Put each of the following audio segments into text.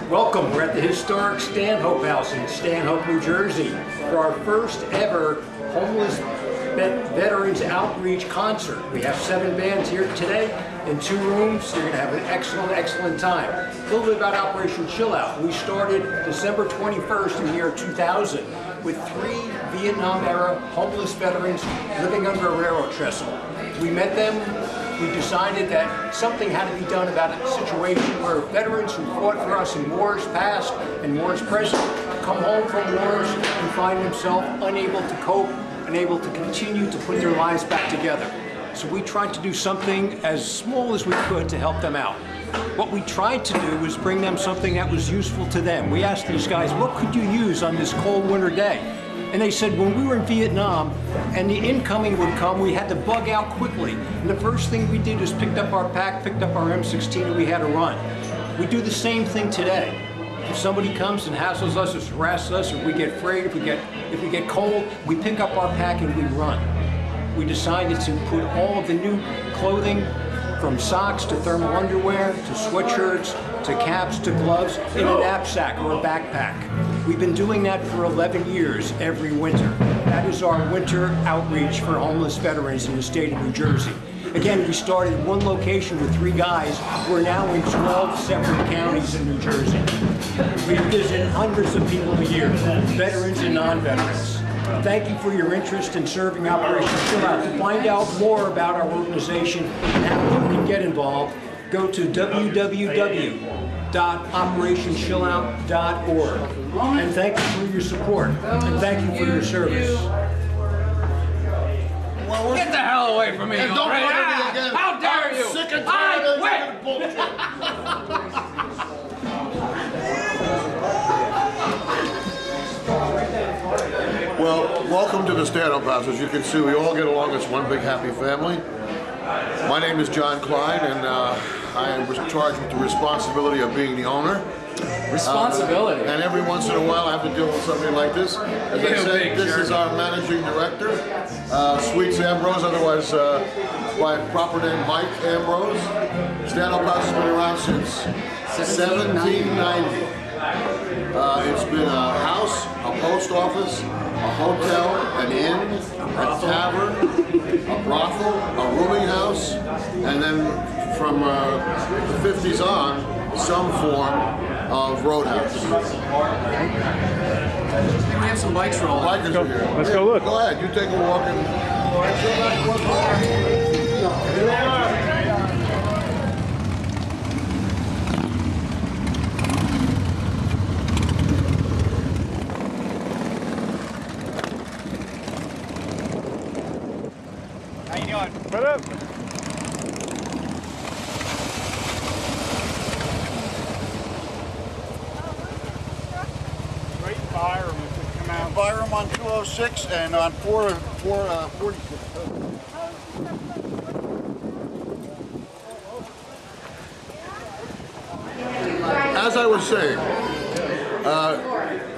Welcome, we're at the historic Stanhope House in Stanhope, New Jersey for our first ever homeless veterans outreach concert. We have 7 bands here today in 2 rooms. You're going to have an excellent time. A little bit about Operation Chillout. We started December 21st in the year 2000 with 3 Vietnam-era homeless veterans living under a railroad trestle. We met them. We decided that something had to be done about a situation where veterans who fought for us in wars past and wars present come home from wars and find themselves unable to cope, unable to continue to put their lives back together. So we tried to do something as small as we could to help them out. What we tried to do was bring them something that was useful to them. We asked these guys, what could you use on this cold winter day? And they said, when we were in Vietnam and the incoming would come, we had to bug out quickly. And the first thing we did was picked up our pack, picked up our M16, and we had to run. We do the same thing today. If somebody comes and hassles us or harasses us, or we get afraid, if we get cold, we pick up our pack and we run. We decided to put all of the new clothing, from socks to thermal underwear, to sweatshirts, to caps, to gloves, in a knapsack or a backpack. We've been doing that for 11 years every winter. That is our winter outreach for homeless veterans in the state of New Jersey. Again, we started in 1 location with 3 guys. We're now in 12 separate counties in New Jersey. We visit hundreds of people a year, veterans and non-veterans. Thank you for your interest in serving Operation Chillout. To find out more about our organization and how you can get involved, go to www.operationchillout.org. And thank you for your support, and thank you for your service. Well, get the hell away from me! And don't bother me again. How dare you! Sick and tired of quit! this bullshit. Well, welcome to the Stanhope House. As you can see, we all get along as one big happy family. My name is John Klein, and I am charged with the responsibility of being the owner. Responsibility? And every once in a while I have to deal with something like this. As I said, this is our managing director, Sweets Ambrose, otherwise by proper name Mike Ambrose. Stanhope House has been around since 1790. It's been a house, a post office, a hotel, an inn, a tavern, a brothel, a rooming house, and then from the 50s on, some form of roadhouse. We have some bikes rolling. Bikers are here. Let's go look. Go ahead, you take a walk and... How you doing? What up? Right by room if we come out. Buy room on 206 and on 446. As I was saying,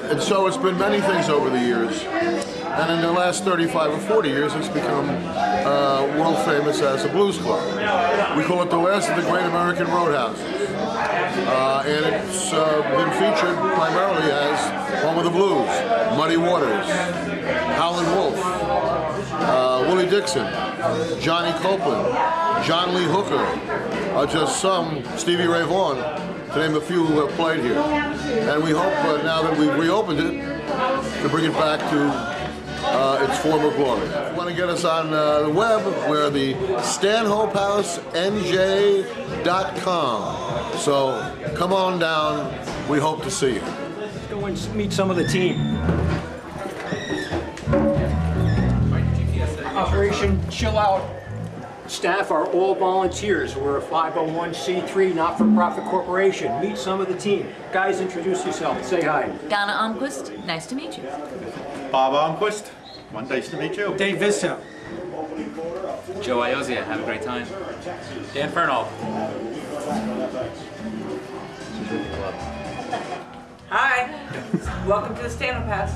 and so it's been many things over the years, and in the last 35 or 40 years it's become world famous as a blues club. We call it the last of the great American roadhouses, and it's been featured primarily as home of the blues. Muddy Waters, Howlin' Wolf, Willie Dixon, Johnny Copeland, John Lee Hooker, just some, Stevie Ray Vaughan, to name a few who have played here. And we hope now that we've reopened it, to bring it back to its former glory. If you want to get us on the web, we're the StanhopeHouseNJ.com. So come on down, we hope to see you. Let's go and meet some of the team. Operation Chillout staff are all volunteers. We're a 501c3 not-for-profit corporation. Meet some of the team. Guys, introduce yourself. Say hi. Donna Almquist, nice to meet you. Bob Almquist, nice to meet you. Dave Vista. Joe Iozia, have a great time. Dan Fernald. Hi, welcome to the Stanhope House.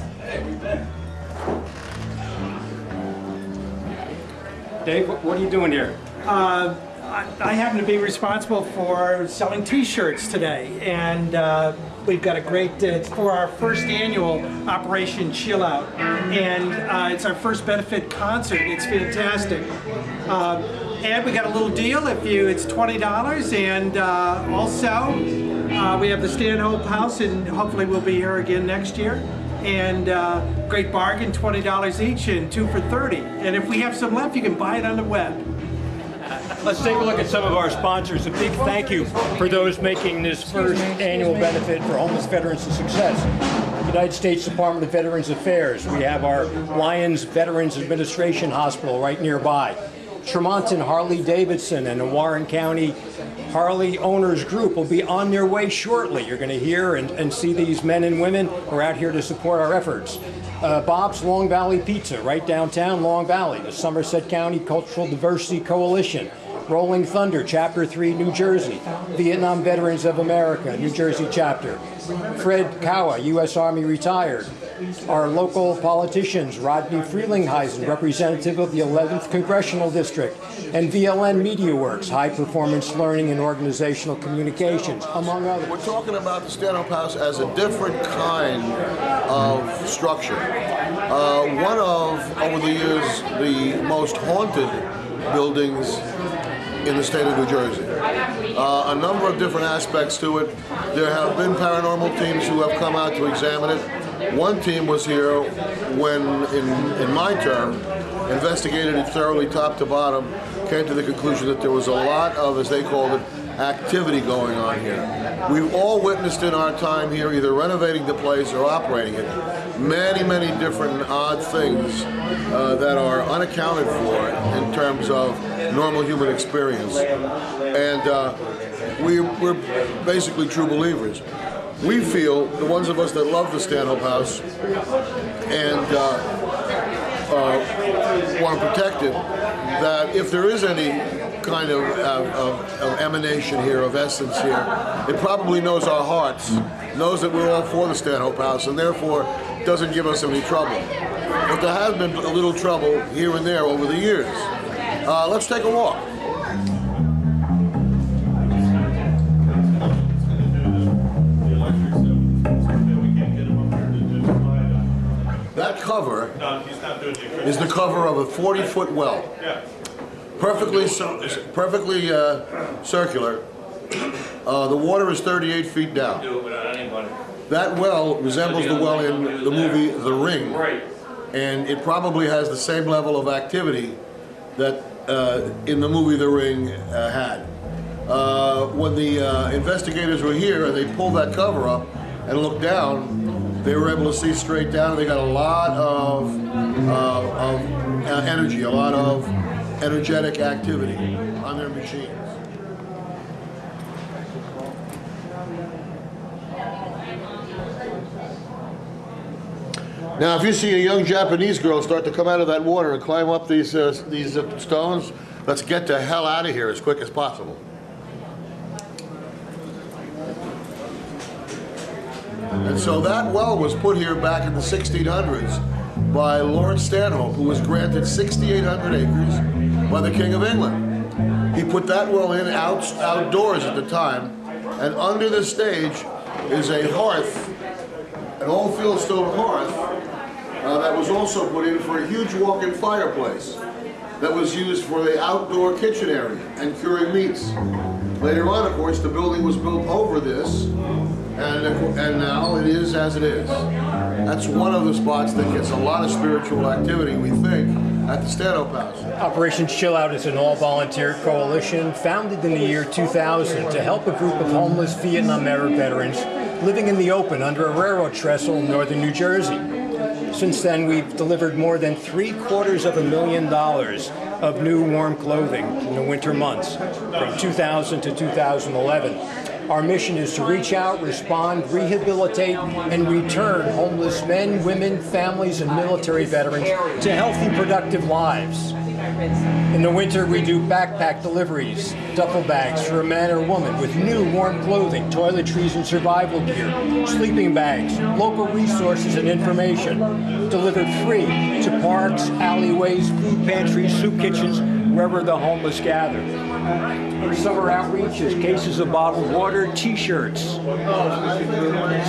Dave, what are you doing here? I happen to be responsible for selling T-shirts today, and we've got a great, it's for our first annual Operation Chillout, and it's our first benefit concert. It's fantastic. And we got a little deal it's $20, and also we have the Stanhope House, and hopefully we'll be here again next year. And great bargain, $20 each and 2 for $30. And if we have some left, you can buy it on the web. Let's take a look at some of our sponsors. A big thank you for those making this first annual benefit for homeless veterans a success. United States Department of Veterans Affairs. We have our Lyons Veterans Administration Hospital right nearby. Tremonton Harley-Davidson and the Warren County Harley Owners Group will be on their way shortly. You're going to hear and see these men and women who are out here to support our efforts. Bob's Long Valley Pizza, right downtown Long Valley. The Somerset County Cultural Diversity Coalition. Rolling Thunder, Chapter 3, New Jersey. Vietnam Veterans of America, New Jersey Chapter. Fred Kawa, U.S. Army retired. Our local politicians, Rodney Frelinghuysen, representative of the 11th Congressional District, and VLN Media Works, High Performance Learning and Organizational Communications, among others. We're talking about the Stanhope House as a different kind of structure. One of, over the years, the most haunted buildings in the state of New Jersey. A number of different aspects to it. There have been paranormal teams who have come out to examine it. One team was here when, in my term, investigated it thoroughly top to bottom, came to the conclusion that there was a lot of, as they called it, activity going on here. We've all witnessed in our time here, either renovating the place or operating it, many, many different odd things that are unaccounted for in terms of normal human experience. And we're basically true believers. We feel, the ones of us that love the Stanhope House and want to protect it, that if there is any kind of emanation here, of essence here, it probably knows our hearts, knows that we're all for the Stanhope House, and therefore doesn't give us any trouble. But there has been a little trouble here and there over the years. Let's take a walk. That cover is the cover of a 40-foot well. Perfectly circular. The water is 38 feet down. That well resembles the well in the movie The Ring, and it probably has the same level of activity that in the movie The Ring had. When the investigators were here and they pulled that cover up and looked down, they were able to see straight down, and they got a lot of energy, a lot of energetic activity on their machines. Now, if you see a young Japanese girl start to come out of that water and climb up these stones, let's get the hell out of here as quick as possible. And so that well was put here back in the 1600s by Lord Stanhope, who was granted 6,800 acres by the King of England. He put that well in outdoors at the time, and under the stage is a hearth, an old fieldstone hearth, that was also put in for a huge walk-in fireplace that was used for the outdoor kitchen area and curing meats. Later on, of course, the building was built over this, and now it is as it is. That's one of the spots that gets a lot of spiritual activity, we think, at the Stanhope House. Operation Chillout is an all-volunteer coalition founded in the year 2000 to help a group of homeless Vietnam-era veterans living in the open under a railroad trestle in northern New Jersey. Since then, we've delivered more than $750,000 of new warm clothing in the winter months, from 2000 to 2011. Our mission is to reach out, respond, rehabilitate, and return homeless men, women, families, and military veterans to healthy, productive lives. In the winter, we do backpack deliveries, duffel bags for a man or woman with new warm clothing, toiletries and survival gear, sleeping bags, local resources and information, delivered free to parks, alleyways, food pantries, soup kitchens, wherever the homeless gather. Our summer outreach is cases of bottled water, t-shirts,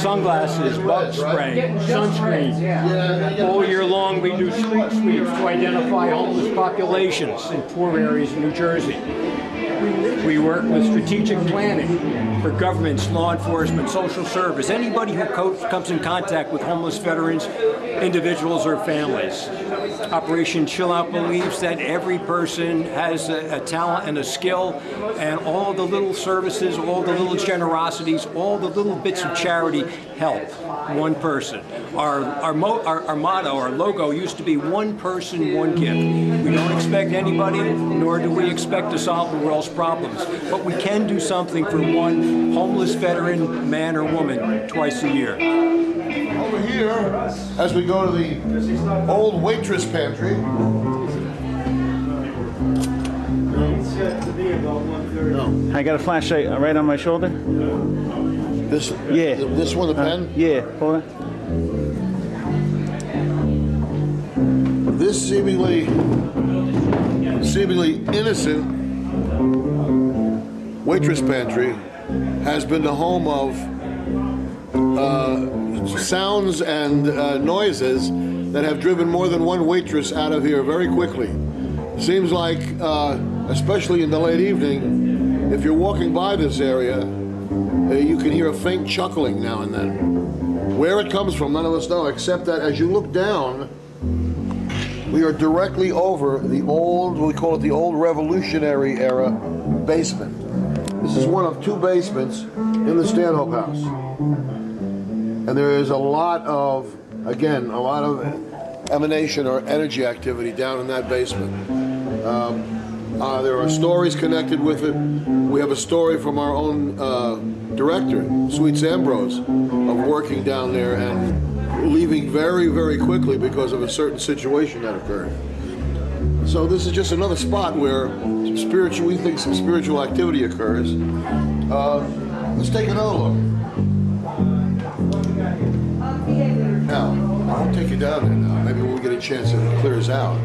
sunglasses, bug spray, sunscreen. All year long we do street sweeps to identify homeless populations in poor areas of New Jersey. We work with strategic planning for governments, law enforcement, social service, anybody who comes in contact with homeless veterans, individuals or families. Operation Chillout believes that every person has a talent and a skill, and all the little services, all the little generosities, all the little bits of charity help one person. Our motto, our logo used to be one person, one gift. We don't expect anybody, nor do we expect to solve the world's problems, but we can do something for one homeless veteran, man or woman, twice a year. Over here, as we go to the old waitress pantry. I got a flashlight right on my shoulder. This, Yeah. this one, the pen. Yeah, hold on. This seemingly innocent waitress pantry has been the home of sounds and noises that have driven more than one waitress out of here very quickly. Seems like, especially in the late evening, if you're walking by this area, you can hear a faint chuckling now and then. Where it comes from, none of us know, except that as you look down, we are directly over the old, we call it the old Revolutionary era basement. This is one of two basements in the Stanhope house. And there is a lot of, again, a lot of emanation or energy activity down in that basement. There are stories connected with it. We have a story from our own director, Sweets Ambrose, of working down there and leaving very, very quickly because of a certain situation that occurred. So this is just another spot where we think some spiritual activity occurs. Let's take another look. Now, I won't take you down there now. Maybe we'll get a chance that it clears out.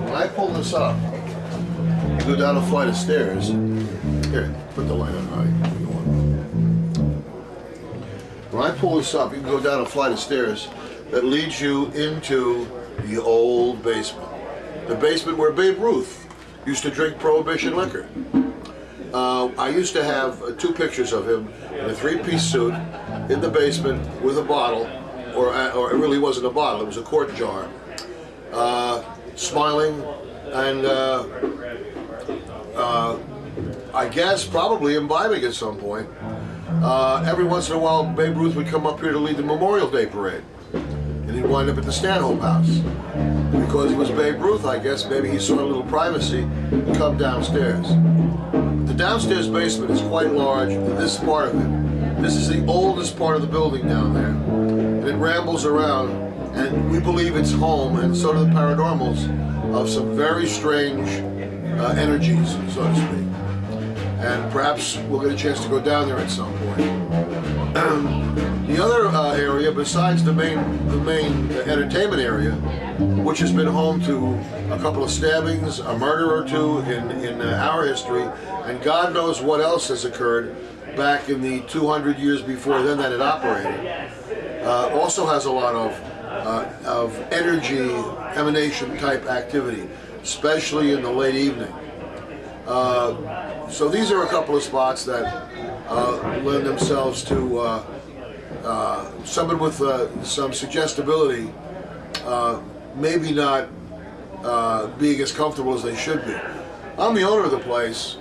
When I pull this up, you go down a flight of stairs. Here, put the light on high. When I pull this up, you can go down a flight of stairs that leads you into the old basement. The basement where Babe Ruth used to drink Prohibition liquor. I used to have two pictures of him in a three-piece suit in the basement with a bottle, or it really wasn't a bottle, it was a quart jar, smiling and I guess probably imbibing at some point. Every once in a while, Babe Ruth would come up here to lead the Memorial Day parade, and he'd wind up at the Stanhope house. Because he was Babe Ruth, I guess, maybe he saw a little privacy and come downstairs. The downstairs basement is quite large, this part of it. This is the oldest part of the building down there. And it rambles around, and we believe it's home, and so do the paranormals, of some very strange energies, so to speak. And perhaps we'll get a chance to go down there at some point. The other area, besides the main entertainment area, which has been home to a couple of stabbings, a murder or two in our history, and God knows what else has occurred back in the 200 years before then that it operated, also has a lot of energy emanation type activity, especially in the late evening. So these are a couple of spots that lend themselves to someone with some suggestibility, maybe not being as comfortable as they should be. I'm the owner of the place.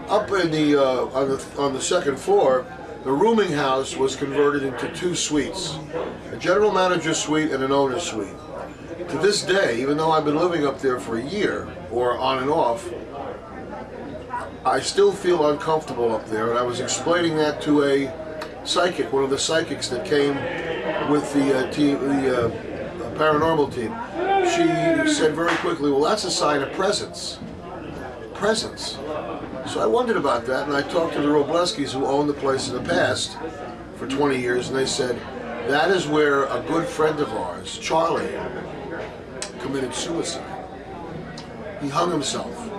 Up in on the second floor, the rooming house was converted into two suites, a general manager's suite and an owner's suite. To this day, even though I've been living up there for a year, or on and off, I still feel uncomfortable up there, and I was explaining that to a psychic, one of the psychics that came with the paranormal team. She said very quickly, well, that's a sign of presence. Presence. So I wondered about that, and I talked to the Robleskis, who owned the place in the past for 20 years, and they said, That is where a good friend of ours, Charlie, committed suicide. He hung himself.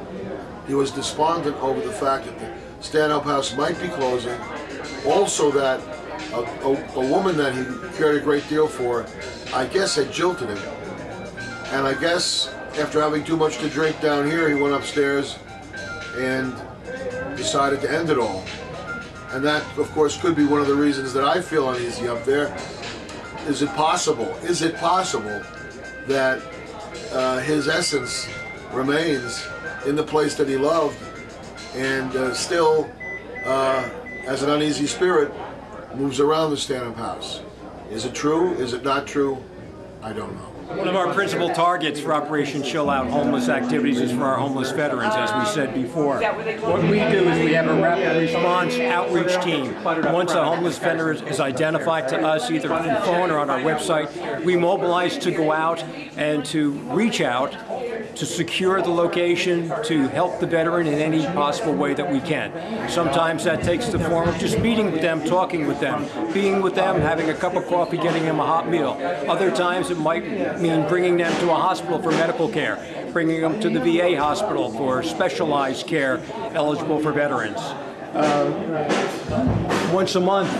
He was despondent over the fact that the Stanhope House might be closing. Also that a woman that he cared a great deal for, I guess, had jilted him. And I guess after having too much to drink down here, he went upstairs and decided to end it all. And that, of course, could be one of the reasons that I feel uneasy up there. Is it possible? Is it possible that his essence remains in the place that he loved and still, as an uneasy spirit, moves around the Stanhope House? Is it true? Is it not true? I don't know. One of our principal targets for Operation Chillout homeless activities is for our homeless veterans, as we said before. What we do is we have a rapid response outreach team. Once a homeless veteran is identified to us, either through phone or on our website, we mobilize to go out and to reach out to secure the location, to help the veteran in any possible way that we can. Sometimes that takes the form of just meeting with them, talking with them, being with them, having a cup of coffee, getting them a hot meal. Other times it might mean bringing them to a hospital for medical care, bringing them to the VA hospital for specialized care eligible for veterans. Once a month,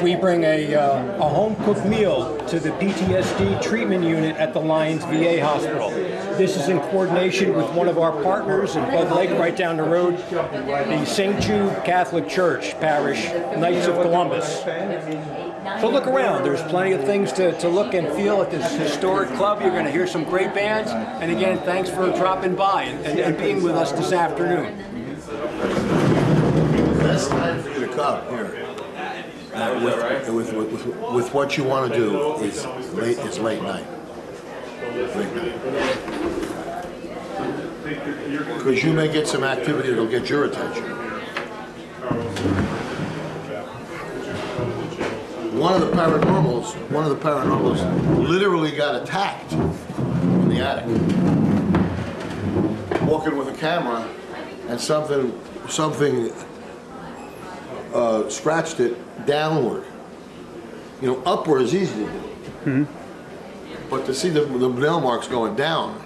we bring a home-cooked meal to the PTSD treatment unit at the Lyons VA Hospital. This is in coordination with one of our partners in Bud Lake, right down the road, the St. Jude Catholic Church Parish, Knights of Columbus. So look around. There's plenty of things to look and feel at this historic club. You're going to hear some great bands. And again, thanks for dropping by and being with us this afternoon. Best time for you to come here. With what you want to do is late night. Because you may get some activity that'll get your attention. One of the paranormals literally got attacked in the attic. Walking with a camera, and something scratched it downward. You know, upward is easy to do. Mm-hmm. But to see the nail marks going down,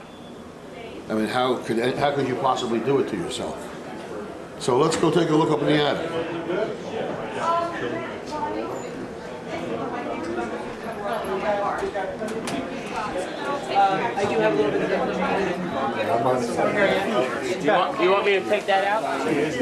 I mean, how could you possibly do it to yourself? So let's go take a look up in the attic. I do have a little bit of information. Do you want me to take that out? Yes,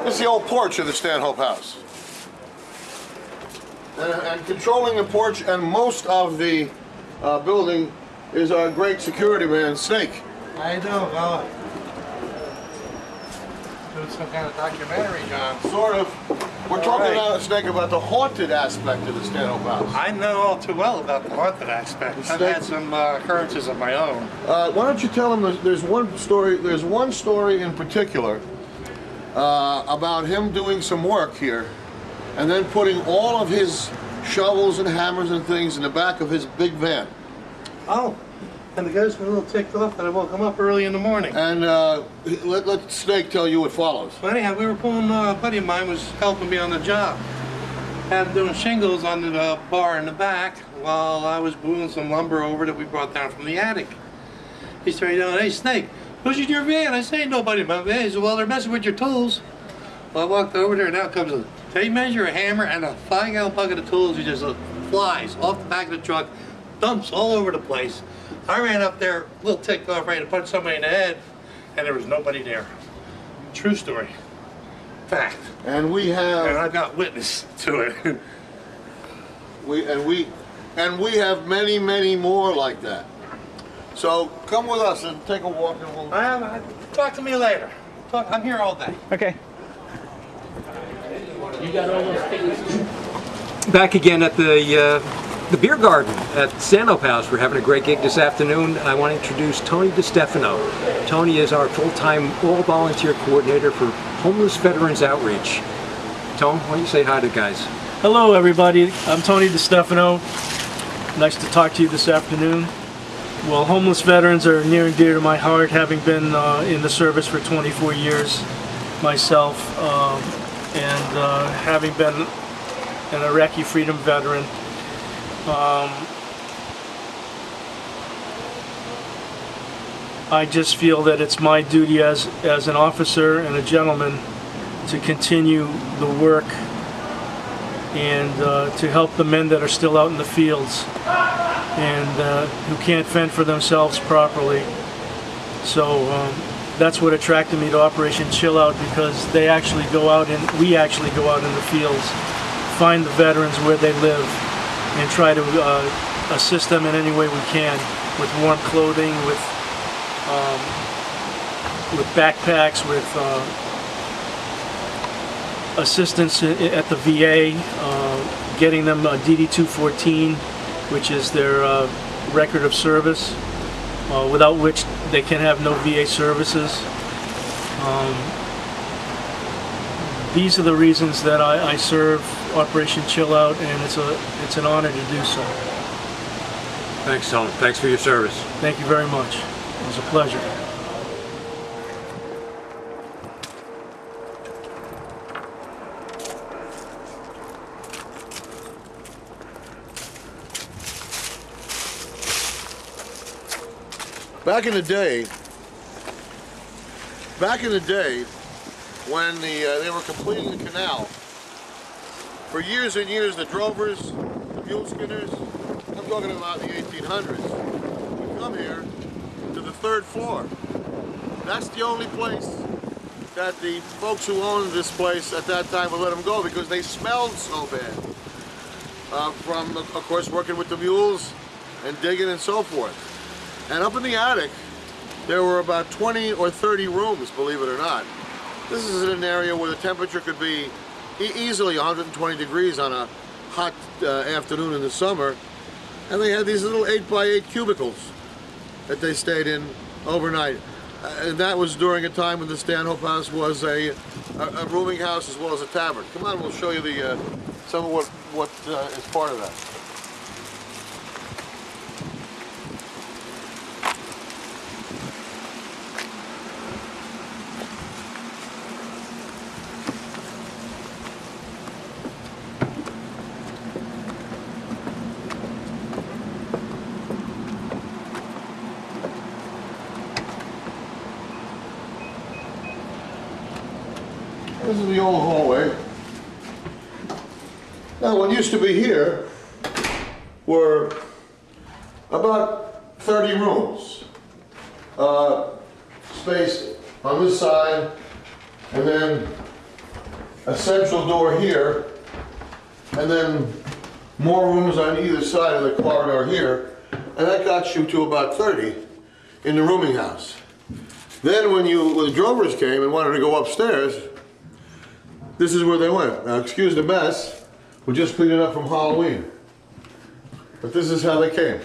This is the old porch of the Stanhope House. And controlling the porch and most of the building is our great security man, Snake. How you doing, fella? Doing some kind of documentary, John. Sort of. We're talking now, Snake, about the haunted aspect of the Stanhope House. I know all too well about the haunted aspect. I've had some occurrences of my own. Why don't you tell him there's one story in particular about him doing some work here and then putting all of his shovels and hammers and things in the back of his big van. Oh, and the guys were a little ticked off that I woke him up early in the morning. And let Snake tell you what follows. Well, anyhow, we were pulling, a buddy of mine was helping me on the job. Had him doing shingles on the bar in the back while I was moving some lumber over that we brought down from the attic. He started yelling, "Hey, Snake, who's in your van?" I say, "Nobody in my van." He said, "Well, they're messing with your tools." Well, I walked over there, and out comes a tape measure, a hammer, and a 5-gallon bucket of tools. He just flies off the back of the truck, dumps all over the place. I ran up there, a little ticked off, ready to punch somebody in the head, and there was nobody there. True story. Fact. And we have. And I've got witness to it. we have many, many more like that. So come with us and take a walk, and we'll. Talk to me later. I'm here all day. Okay. You got all those things. Back again at the beer garden at Stanhope House. We're having a great gig this afternoon. I want to introduce Tony DiStefano. Tony is our full-time all-volunteer coordinator for Homeless Veterans Outreach. Tone, why don't you say hi to the guys? Hello everybody, I'm Tony DiStefano. Nice to talk to you this afternoon. Well, homeless veterans are near and dear to my heart, having been in the service for 24 years myself, and having been an Iraqi freedom veteran. I just feel that it's my duty as an officer and a gentleman to continue the work and to help the men that are still out in the fields and who can't fend for themselves properly. So that's what attracted me to Operation Chillout, because they actually go out and we actually go out in the fields, find the veterans where they live, and try to assist them in any way we can, with warm clothing, with backpacks, with assistance at the VA, getting them a DD-214, which is their record of service, without which they can have no VA services. These are the reasons that I serve Operation Chillout, and it's an honor to do so. Thanks, Tom. Thanks for your service. Thank you very much. It was a pleasure. Back in the day, when they were completing the canal, for years and years, the drovers, the mule skinners, I'm talking about the 1800s, would come here to the 3rd floor. That's the only place that the folks who owned this place at that time would let them go, because they smelled so bad from, of course, working with the mules and digging and so forth. And up in the attic, there were about 20 or 30 rooms, believe it or not. This is in an area where the temperature could be easily 120 degrees on a hot afternoon in the summer. And they had these little 8x8 cubicles that they stayed in overnight. And that was during a time when the Stanhope House was a rooming house as well as a tavern. Come on, we'll show you the some of what is part of that. This is the old hallway. Now, what used to be here were about 30 rooms, spaced on this side, and then a central door here, and then more rooms on either side of the corridor here, and that got you to about 30 in the rooming house. Then when the drovers came and wanted to go upstairs, this is where they went. Now, excuse the mess. We're just cleaning up from Halloween. But this is how they came.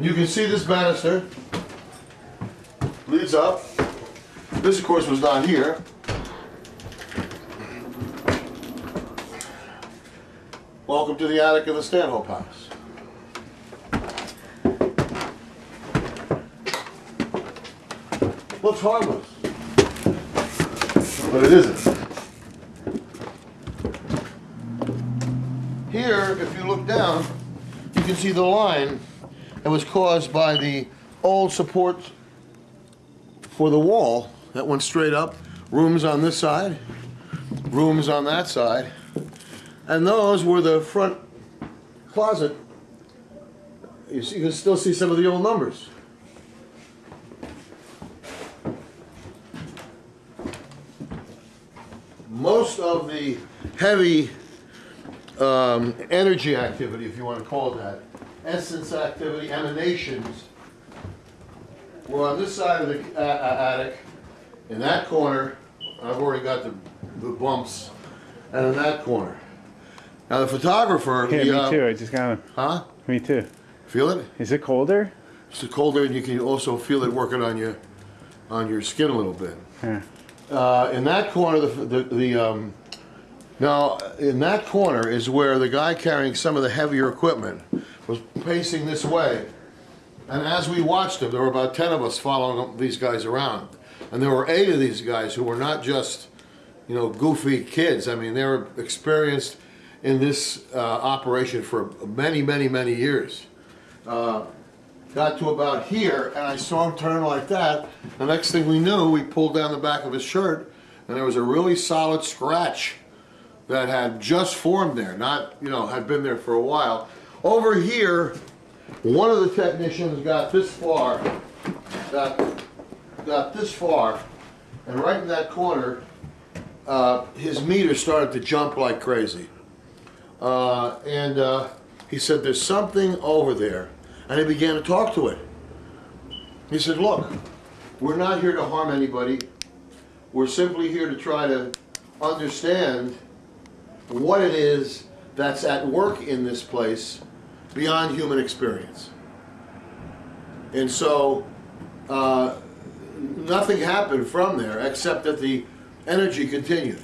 You can see this banister leads up. This, of course, was not here. Welcome to the attic of the Stanhope House. Looks harmless, but it isn't. Here, if you look down, you can see the line that was caused by the old support for the wall that went straight up. Rooms on this side, rooms on that side, and those were the front closet. You can still see some of the old numbers. Most of the heavy energy activity, if you want to call it that, essence activity, emanations, were on this side of the attic, in that corner. I've already got the bumps, and in that corner. Now the photographer... Yeah, me too, I just got it. Huh? Me too. Feel it? Is it colder? It's colder, and you can also feel it working on your skin a little bit. Yeah. In that corner, now in that corner is where the guy carrying some of the heavier equipment was pacing this way. And as we watched him, there were about 10 of us following these guys around. And there were 8 of these guys who were not just, you know, goofy kids. I mean, they were experienced in this operation for many, many, many years. Got to about here, and I saw him turn like that. The next thing we knew, we pulled down the back of his shirt, and there was a really solid scratch that had just formed there, not, you know, had been there for a while. Over here, one of the technicians got this far, got this far, and right in that corner, his meter started to jump like crazy. He said, there's something over there. And he began to talk to it. He said, look, we're not here to harm anybody. We're simply here to try to understand what it is that's at work in this place beyond human experience. And so, nothing happened from there except that the energy continued.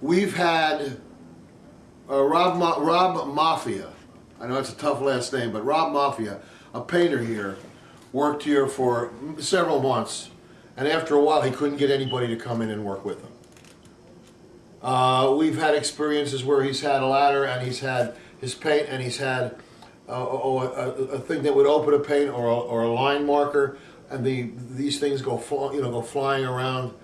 We've had Rob Mafia. I know it's a tough last name, but Rob Mafia, a painter here, worked here for several months, and after a while he couldn't get anybody to come in and work with him. We've had experiences where he's had a ladder and he's had his paint and he's had a thing that would open a paint or a line marker, and these things go flying around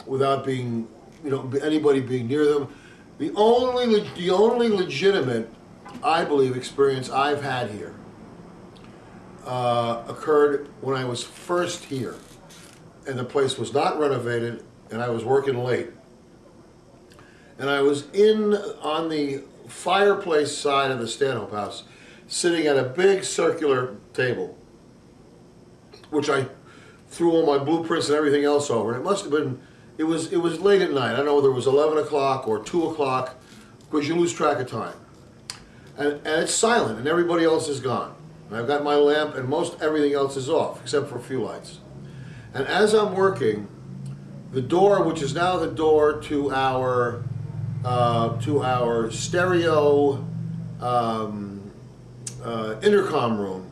without being, anybody being near them. The only legitimate, I believe, experience I've had here occurred when I was first here, and the place was not renovated, and I was working late. And I was on the fireplace side of the Stanhope house, sitting at a big circular table, which I threw all my blueprints and everything else over. And it must have been, it was late at night. I don't know whether it was 11 o'clock or 2 o'clock, because you lose track of time. And it's silent, and everybody else is gone. And I've got my lamp, and most everything else is off, except for a few lights. And as I'm working, the door, which is now the door to our stereo intercom room,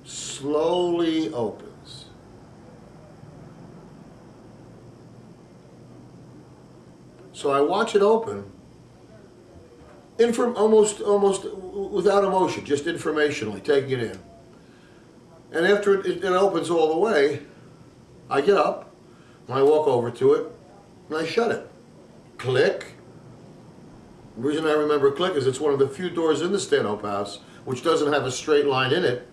slowly opens. So I watch it open, almost without emotion, just informationally, taking it in. And after it opens all the way, I get up, and I walk over to it, and I shut it. Click. The reason I remember click is it's one of the few doors in the Stanhope house which doesn't have a straight line in it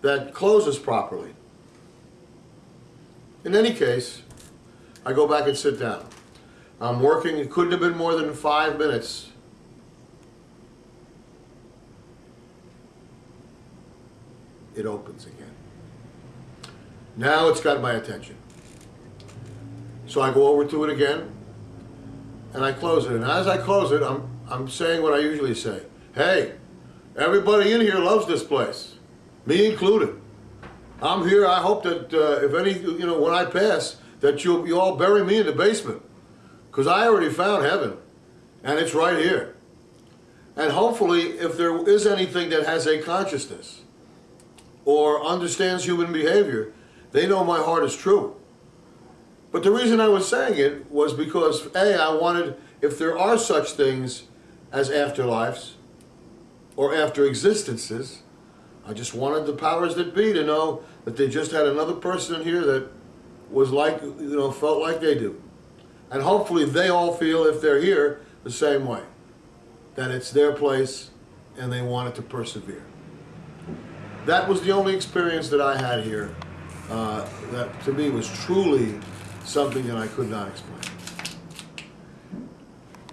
that closes properly. In any case, I go back and sit down. I'm working, it couldn't have been more than 5 minutes. It opens again. Now it's got my attention. So I go over to it again, and I close it. And as I close it, I'm saying what I usually say. Hey, everybody in here loves this place, me included. I'm here. I hope that if any, when I pass, that you all bury me in the basement, because I already found heaven, and it's right here. And hopefully, if there is anything that has a consciousness or understands human behavior, they know my heart is true. But the reason I was saying it was because, A, I wanted, if there are such things as afterlives or after existences, I just wanted the powers that be to know that they just had another person in here that was like, felt like they do. And hopefully they all feel, if they're here, the same way. That it's their place and they wanted to persevere. That was the only experience that I had here that to me was truly something that I could not explain.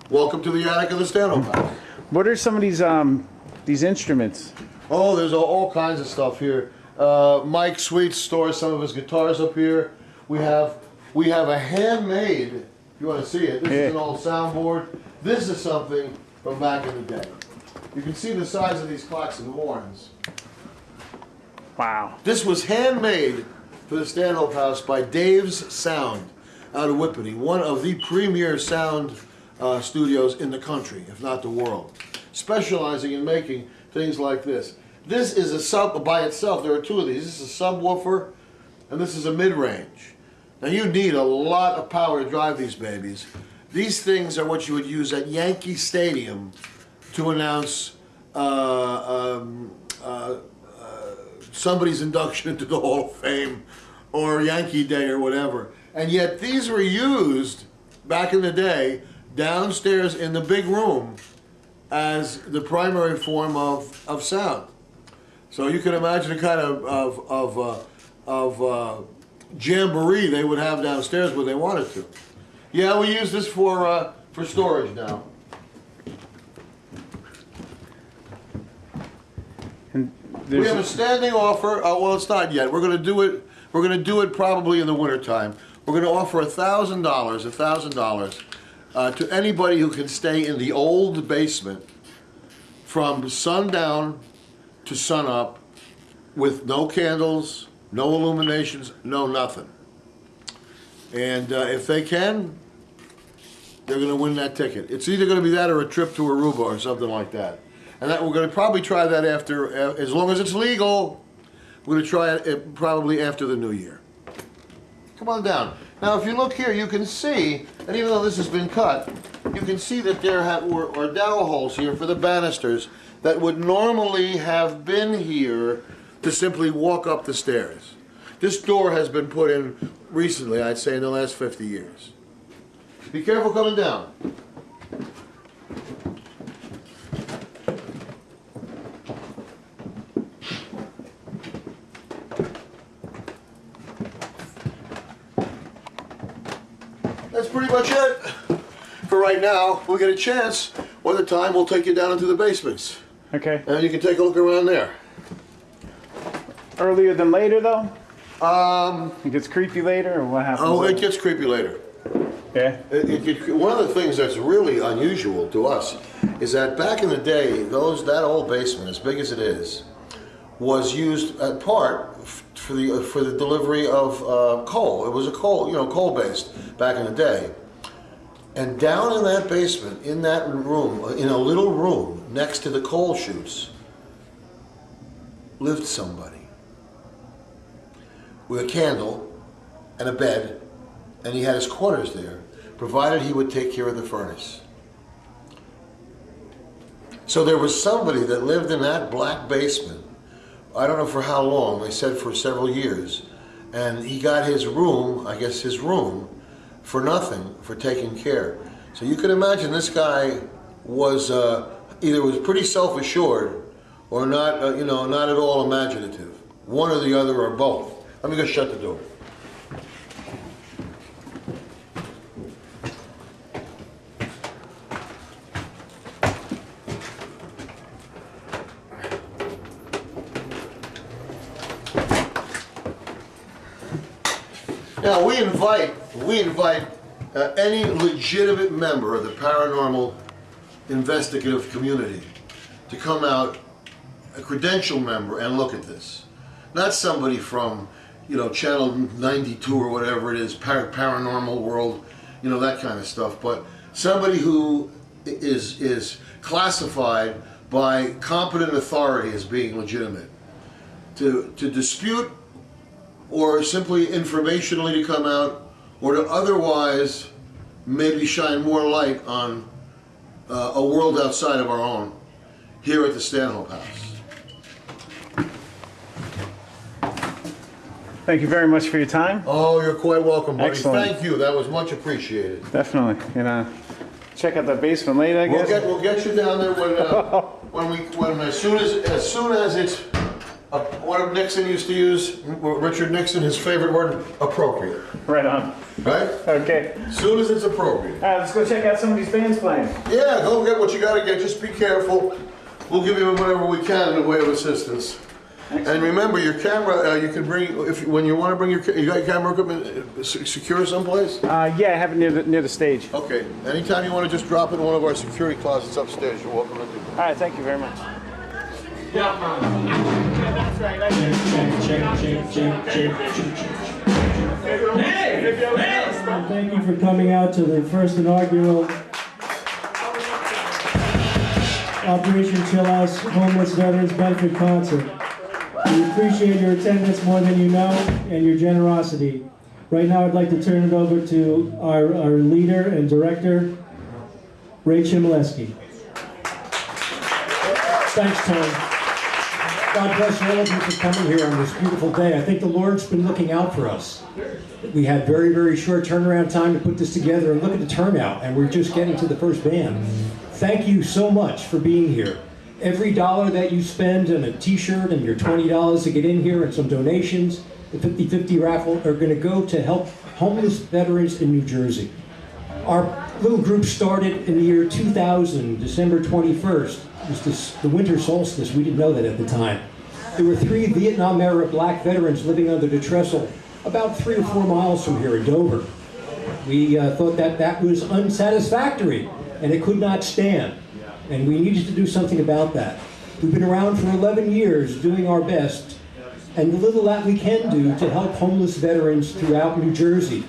Welcome to the attic of the Stanhope house. What are some of these instruments? Oh, there's all kinds of stuff here. Mike Sweet stores some of his guitars up here. We have a handmade, if you want to see it, this is an old soundboard. This is something from back in the day. You can see the size of these clocks and horns. Wow. This was handmade for the Stanhope house by Dave's Sound out of Whippany, one of the premier sound studios in the country, if not the world. specializing in making things like this. This is a sub, by itself, there are two of these. This is a subwoofer, and this is a mid-range. Now you need a lot of power to drive these babies. These things are what you would use at Yankee Stadium to announce somebody's induction into the Hall of Fame or Yankee Day or whatever. And yet these were used back in the day downstairs in the big room as the primary form of sound. So you can imagine the kind of jamboree they would have downstairs where they wanted to. Yeah, we use this for storage now. We have a standing offer. Well, it's not yet. We're going to do it. We're going to do it probably in the wintertime. We're going to offer $1,000 to anybody who can stay in the old basement from sundown to sunup with no candles, no illuminations, no nothing. And if they can, they're going to win that ticket. It's either going to be that or a trip to Aruba or something like that. And that we're going to probably try that after, as long as it's legal, we're going to try it probably after the new year. Come on down. Now, if you look here, you can see, and even though this has been cut, you can see that there are dowel holes here for the banisters that would normally have been here to simply walk up the stairs. This door has been put in recently, I'd say in the last 50 years. Be careful coming down. That's pretty much it for right now. We'll get a chance. Other time, we'll take you down into the basements. Okay. And you can take a look around there. Earlier than later, though? It gets creepy later, or what happens? Oh, it gets creepy later. Yeah? One of the things that's really unusual to us is that back in the day, that old basement, as big as it is, was used at part for the delivery of coal. It was a coal-based back in the day. And down in that basement, in that room, in a little room next to the coal chutes, lived somebody with a candle and a bed, and he had his quarters there, provided he would take care of the furnace. So there was somebody that lived in that black basement, I don't know for how long, they said for several years, and he got his room, I guess his room, for nothing, for taking care. So you can imagine this guy was either was pretty self-assured or not, not at all imaginative. One or the other or both. Let me go shut the door. Now we invite any legitimate member of the paranormal investigative community to come out, a credentialed member, and look at this. Not somebody from, Channel 92 or whatever it is, Paranormal World, that kind of stuff, but somebody who is classified by competent authority as being legitimate. To dispute or simply informationally to come out, or to otherwise maybe shine more light on a world outside of our own here at the Stanhope House. Thank you very much for your time. Oh, you're quite welcome, buddy. Excellent. Thank you. That was much appreciated. Definitely. Check out the basement later, I guess. We'll get you down there as soon as it's what Nixon used to use, Richard Nixon, his favorite word, appropriate. Right on. Right? Okay. As soon as it's appropriate. All right, let's go check out some of these bands playing. Yeah, go get what you got to get. Just be careful. We'll give you whatever we can in the way of assistance. Excellent. And remember, your camera, you can bring, when you want to bring you got your camera equipment secure someplace? Yeah, I have it near the stage. Okay. Anytime you want to just drop it in one of our security closets upstairs, you're welcome to do that. All right, thank you very much. Yeah, that's right. Thank you for coming out to the first inaugural Operation Chillout's Homeless Veterans Benefit Concert. We appreciate your attendance more than you know and your generosity. Right now I'd like to turn it over to our leader and director, Ray Chmielewski. Thanks, Tony. God bless all of you for coming here on this beautiful day. I think the Lord's been looking out for us. We had very, very short turnaround time to put this together, and look at the turnout, and we're just getting to the first band. Thank you so much for being here. Every dollar that you spend on a t-shirt and your $20 to get in here and some donations, the 50-50 raffle are going to go to help homeless veterans in New Jersey. Our little group started in the year 2000, December 21st. It was the winter solstice. We didn't know that at the time. There were 3 Vietnam-era black veterans living under the trestle about 3 or 4 miles from here in Dover. We thought that was unsatisfactory and it could not stand. And we needed to do something about that. We've been around for 11 years doing our best and the little that we can do to help homeless veterans throughout New Jersey.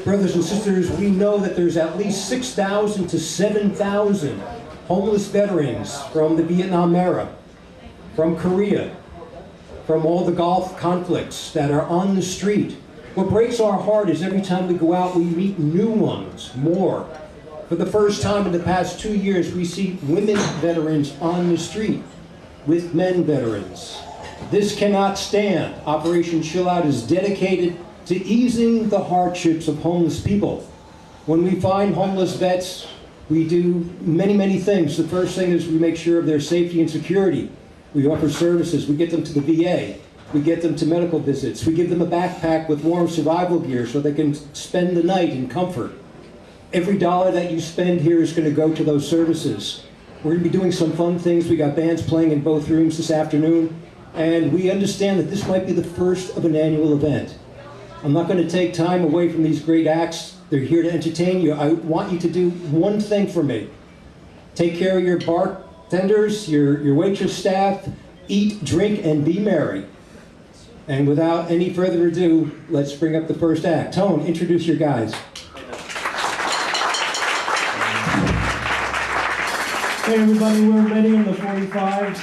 Brothers and sisters, we know that there's at least 6,000 to 7,000 homeless veterans from the Vietnam era, from Korea, from all the Gulf conflicts that are on the street. What breaks our heart is every time we go out, we meet new ones, more. For the first time in the past 2 years, we see women veterans on the street with men veterans. This cannot stand. Operation Chillout is dedicated to easing the hardships of homeless people. When we find homeless vets, we do many, many things. The first thing is we make sure of their safety and security. We offer services. We get them to the VA. We get them to medical visits. We give them a backpack with warm survival gear so they can spend the night in comfort. Every dollar that you spend here is going to go to those services. We're going to be doing some fun things. We got bands playing in both rooms this afternoon. And we understand that this might be the first of an annual event. I'm not going to take time away from these great acts. They're here to entertain you. I want you to do one thing for me. Take care of your bartenders, your waitress staff, eat, drink, and be merry. And without any further ado, let's bring up the first act. Tone, introduce your guys. Hey everybody, we're many in the 45s.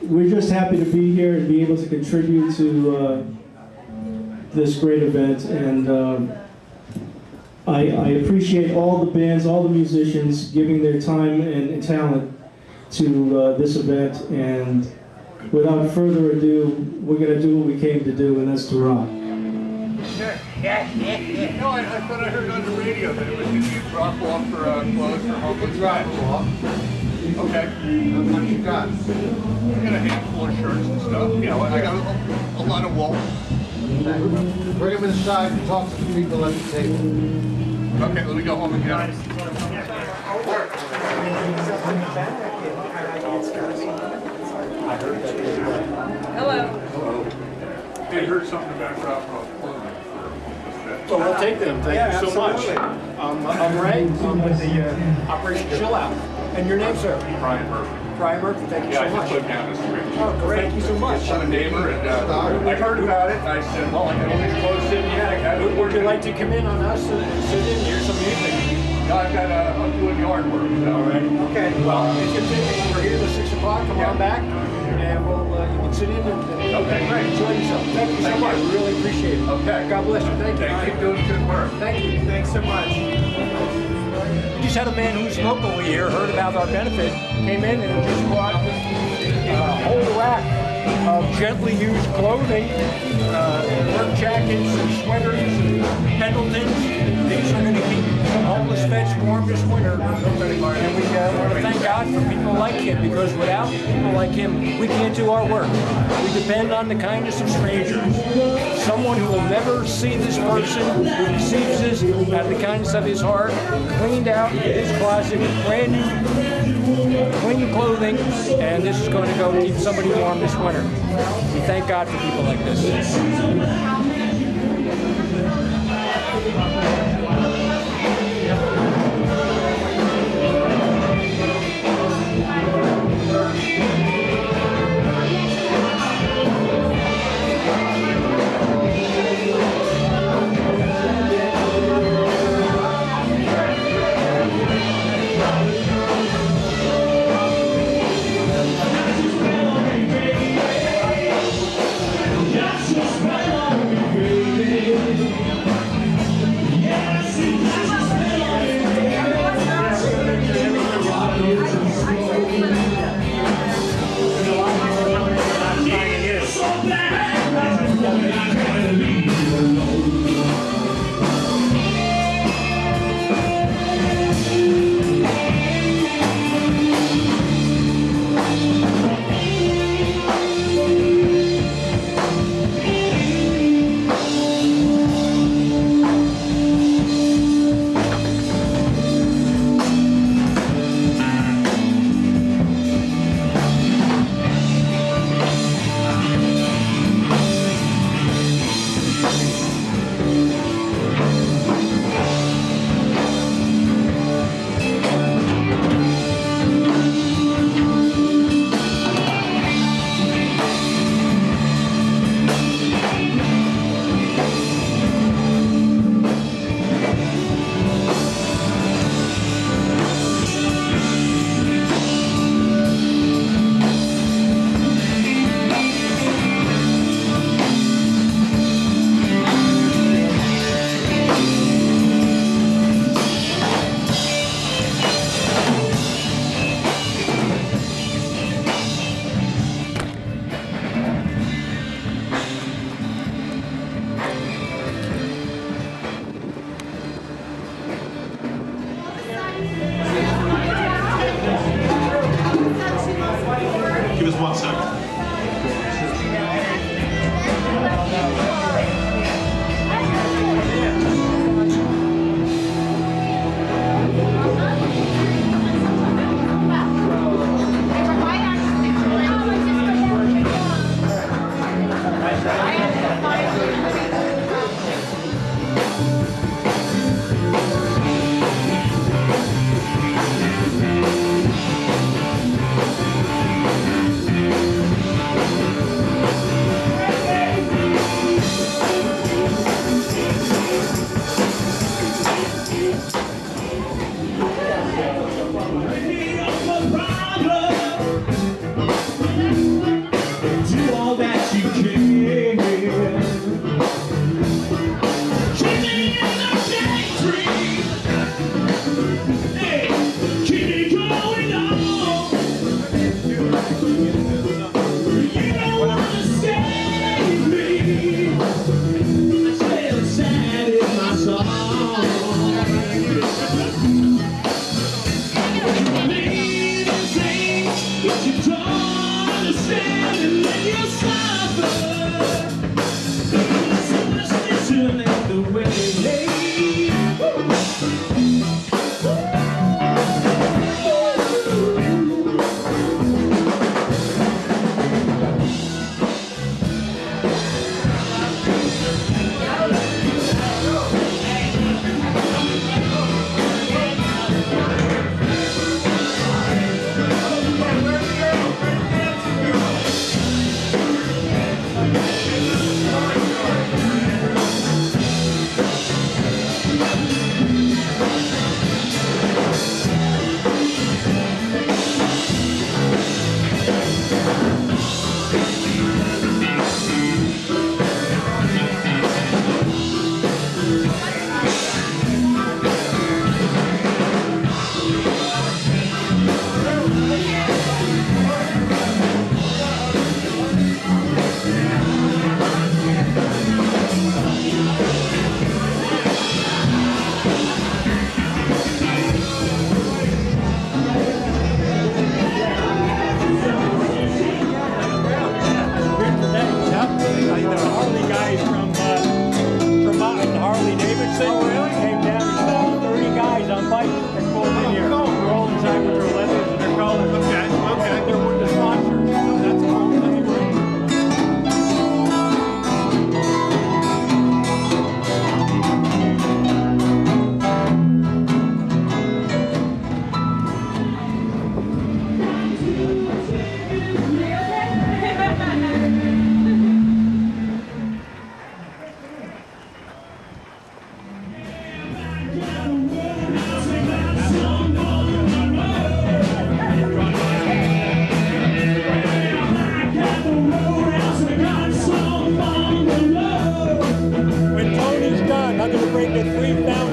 We're just happy to be here and be able to contribute to this great event, and I appreciate all the bands, all the musicians giving their time and talent to this event, and without further ado, we're going to do what we came to do, and that's to rock. No, I thought I heard on the radio that it was going to be a drop-off for clothes for homeless drop-off. Okay. What do you got? I got a handful of shirts and stuff. You know, I got a lot of wool. Bring them inside and talk to the people at the table. Okay, let me go home and get them. Hello. I heard something about drop-off clothing. Well, we'll take them. Thank you so much. I'm Ray. I'm with the Operation Chillout. And your name, sir? Brian Murphy. Brian Murphy, thank you so much. Yeah, I just lived down the street. Oh, great. Thank you so much. I'm a neighbor, and I heard about it, and I said, well, I got all these clothes sitting here. Would you like to come in on us and sit in here some music? No, I'm doing yard work. All right. Okay. Well, if you're thinking we're here till 6 o'clock, come on back, and you can sit in and okay, great. Enjoy yourself. Thank you so much. We really appreciate it. Okay. God bless you. Thank you. Keep doing good work. Thank you. Thanks so much. We just had a man who's locally here, heard about our benefit, came in and just brought a whole rack of gently used clothing, work jackets and sweaters and pendletons. These are going to keep homeless vets warm this winter. And we want to thank God for people like him, because without people like him, we can't do our work. We depend on the kindness of strangers. Someone who will never see this person, who receives this out of the kindness of his heart, cleaned out his closet with brand new clean clothing, and this is going to go keep somebody warm this winter. We thank God for people like this. Just 1 second.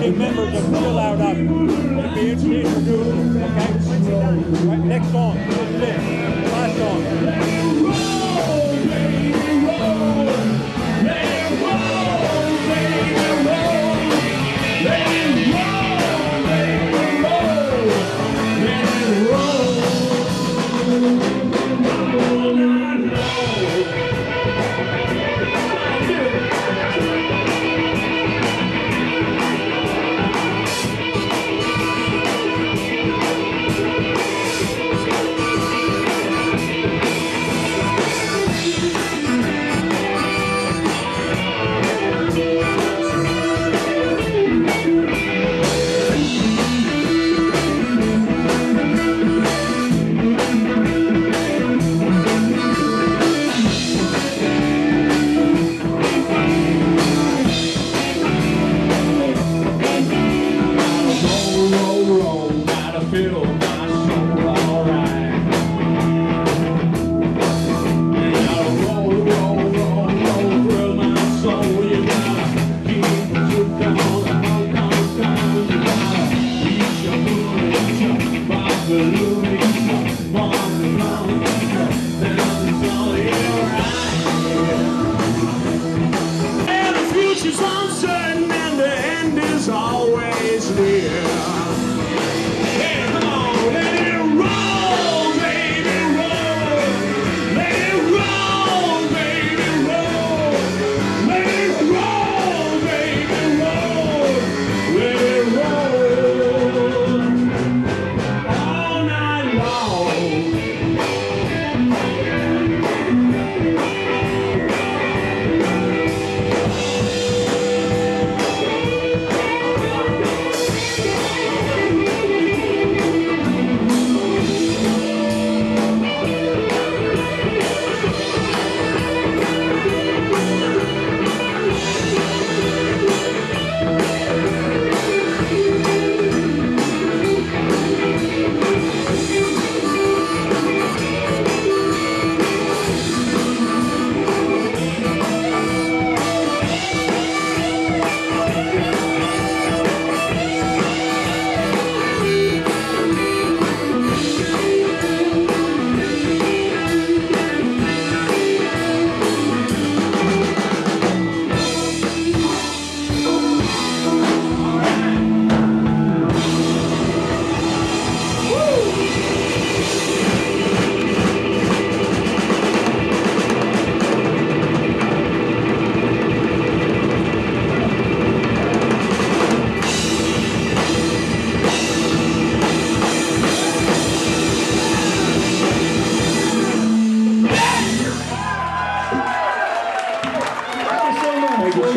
Members of Chillout up. It'd be interesting to introduce them, okay? Right, next song. This is it. Last song.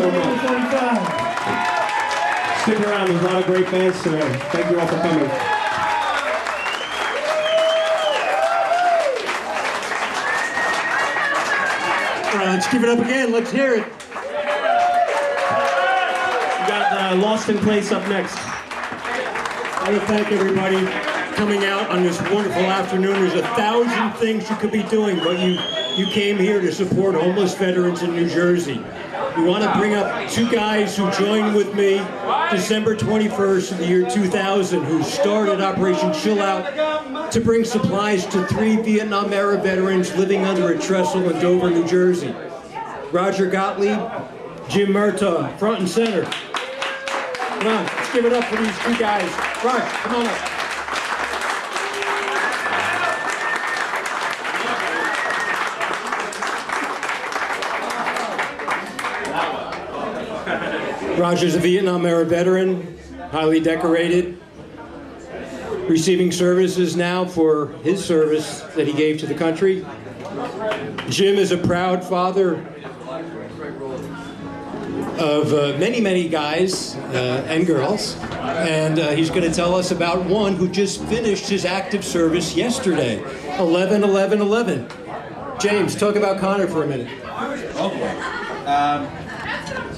so much. Stick around, there's a lot of great bands today. Thank you all for coming. All right, let's give it up again. Let's hear it. We got Lost in Place up next. I want to thank everybody coming out on this wonderful afternoon. There's 1,000 things you could be doing, but you came here to support homeless veterans in New Jersey. We want to bring up two guys who joined with me December 21st of the year 2000, who started Operation Chillout to bring supplies to 3 Vietnam-era veterans living under a trestle in Dover, New Jersey. Roger Gottlieb, Jim Murtaugh, front and center. Come on, let's give it up for these two guys. Raj, come on up. Roger's a Vietnam-era veteran, highly decorated, receiving services now for his service that he gave to the country. Jim is a proud father of many, many guys and girls, and he's going to tell us about one who just finished his active service yesterday, 11/11/11. James, talk about Connor for a minute.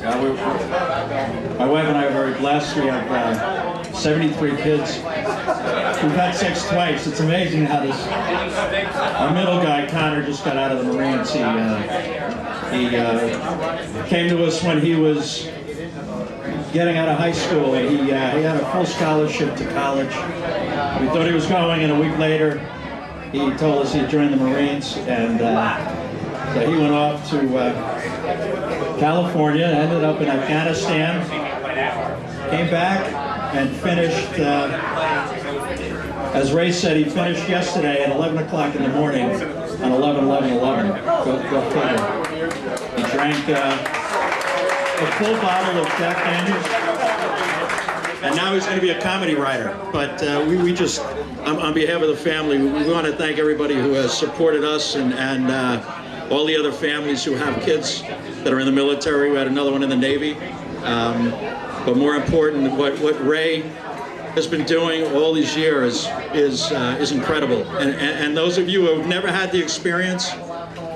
My wife and I are very blessed. We have 73 kids. We've had sex twice. It's amazing how this. Our middle guy, Connor, just got out of the Marines. He came to us when he was getting out of high school. He had a full scholarship to college. We thought he was going, and a week later, he told us he'd joined the Marines, and so he went off to California, ended up in Afghanistan, came back and finished, as Ray said, he finished yesterday at 11 o'clock in the morning on 11/11/11. Go figure. He drank a full bottle of Jack Daniels, and now he's going to be a comedy writer. But we just, on behalf of the family, we want to thank everybody who has supported us and all the other families who have kids that are in the military. We had another one in the Navy. But more important, what Ray has been doing all these years is incredible. And those of you who have never had the experience,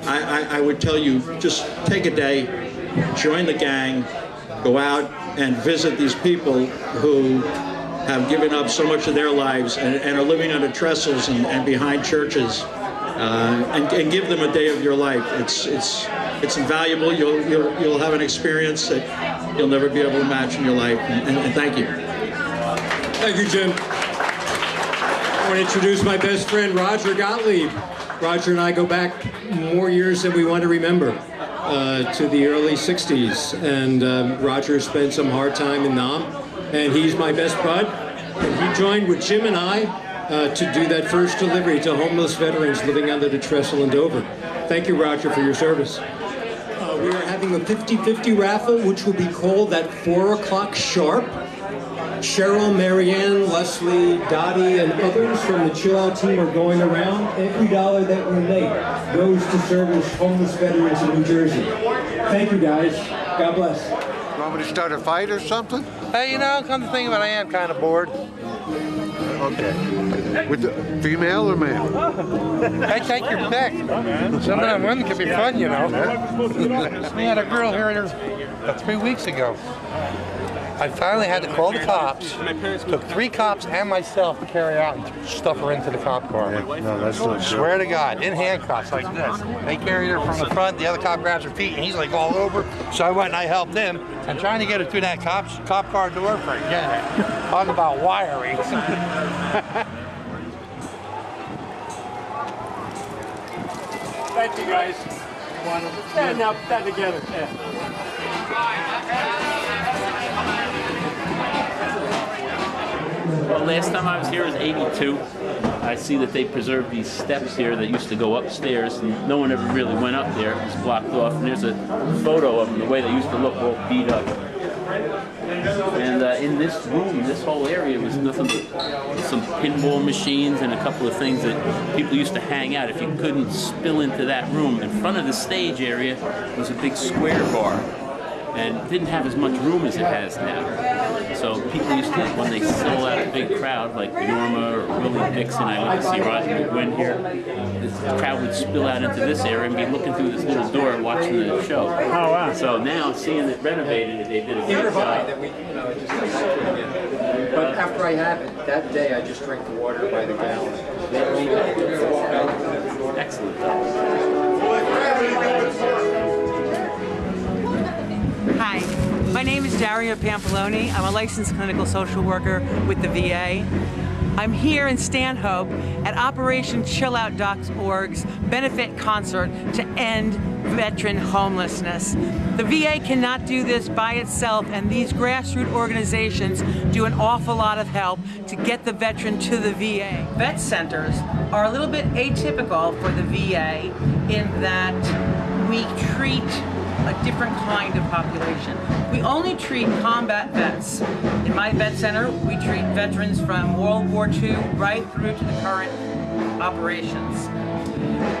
I would tell you, just take a day, join the gang, go out and visit these people who have given up so much of their lives and are living under trestles and behind churches. And give them a day of your life. It's invaluable. You'll have an experience that you'll never be able to match in your life. And thank you. Thank you, Jim. I want to introduce my best friend, Roger Gottlieb. Roger and I go back more years than we want to remember, to the early 60s. And Roger spent some hard time in Nam, and he's my best bud. And he joined with Jim and I to do that first delivery to homeless veterans living under the trestle in Dover. Thank you, Roger, for your service. We are having a 50-50 raffle, which will be called at 4 o'clock sharp. Cheryl, Marianne, Leslie, Dottie, and others from the Chillout team are going around. Every dollar that we make goes to service homeless veterans in New Jersey. Thank you, guys. God bless. You want me to start a fight or something? Hey, you know, come to think of it, I am kind of bored. Okay. With the female or male? Hey, take your pick. Some of them women can be fun, you know. We had a girl here 3 weeks ago. I finally had to call the cops. Took 3 cops and myself to carry out and stuff her into the cop car. Yeah, no, that's not Swear to God, in handcuffs like this. They carried her from the front, the other cop grabs her feet, and he's like all over. So I went and I helped him. And trying to get her through that cop car door, forget it. Talk about wiring. Thank you, guys. Stand up, stand together. Yeah. Well, last time I was here was '82. I see that they preserved these steps here that used to go upstairs, and no one ever really went up there. It was blocked off, and there's a photo of them, the way they used to look, all beat up. And in this room, this whole area was nothing but some pinball machines and a couple of things that people used to hang out. If you couldn't spill into that room, in front of the stage area was a big square bar. and didn't have as much room as it has now. So people used to, when they sold out a big crowd, like Norma or Willie Dixon, I went to see Roger McGuinn here, the crowd would spill out into this area and be looking through this little door watching the show. Oh, wow. So now, seeing it renovated, they did a great job. But after I have it, that day I just drink the water by the gallon. Excellent. Hi, my name is Daria Pampaloni. I'm a licensed clinical social worker with the VA. I'm here in Stanhope at Operation Chillout.org's benefit concert to end veteran homelessness. The VA cannot do this by itself, and these grassroots organizations do an awful lot of help to get the veteran to the VA. Vet centers are a little bit atypical for the VA in that we treat a different kind of population. We only treat combat vets. In my vet center, we treat veterans from World War II right through to the current operations.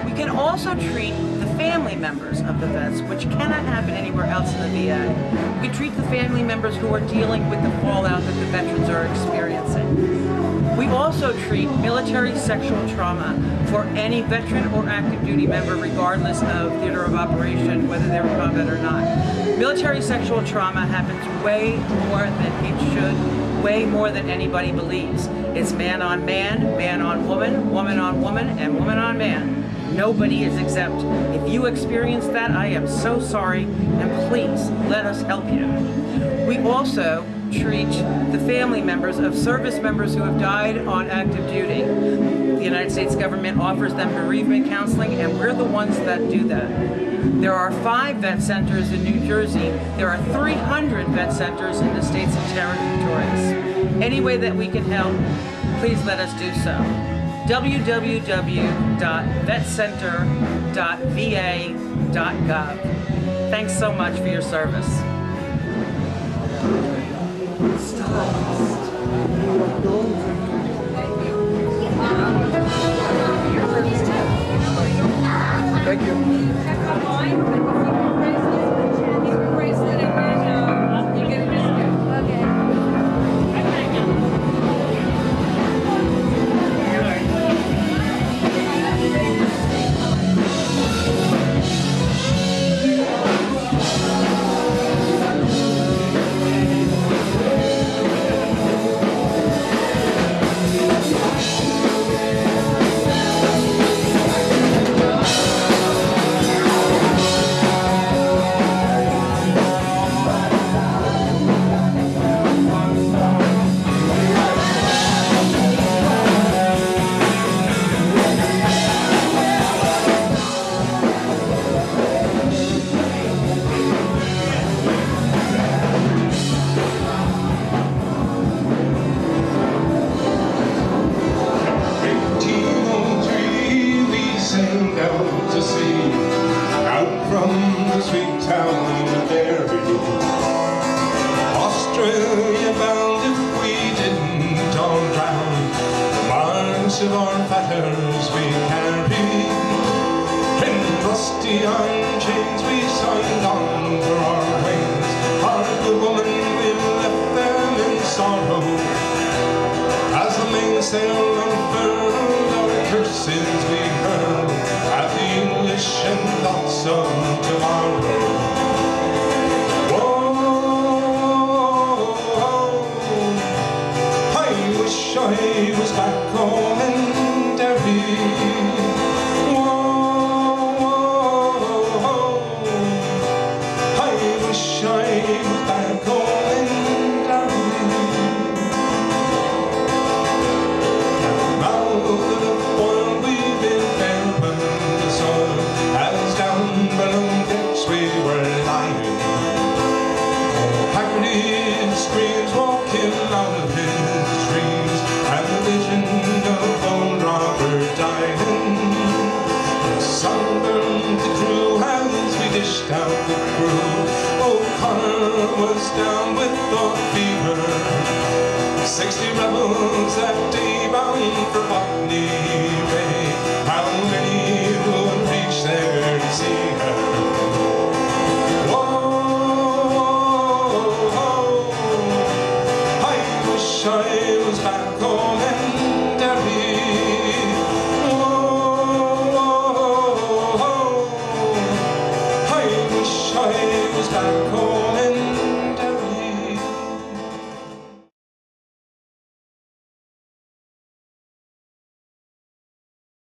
We can also treat the family members of the vets, which cannot happen anywhere else in the VA. We can treat the family members who are dealing with the fallout that the veterans are experiencing. We also treat military sexual trauma for any veteran or active duty member, regardless of theater of operation, whether they were combat or not. Military sexual trauma happens way more than it should, way more than anybody believes. It's man on man, man on woman, woman on woman, and woman on man. Nobody is exempt. If you experience that, I am so sorry, and please let us help you. We also treat the family members of service members who have died on active duty. The United States government offers them bereavement counseling, and we're the ones that do that. There are 5 vet centers in New Jersey. There are 300 vet centers in the states and territories. Any way that we can help, please let us do so. www.vetcenter.va.gov. Thanks so much for your service. Thank you. Australia bound if we didn't all drown. The marks of our batters we carry. In rusty iron chains we signed on for our wings. Our good woman, we left them in sorrow. As the mainsail unfurled, our curses we hurled at the English and thoughts of tomorrow. I was back home in Derry. Whoa, I wish I was back home in Derry. Now that the oil we've been bearing, the sun has down below decks we were lying. Hagrid screams walking out of his dreams, and the vision of old Robert dying. Sunburned the crew as we dished out the crew. O'Connor was down with the fever. 60 rebels that day bound for Botany Bay.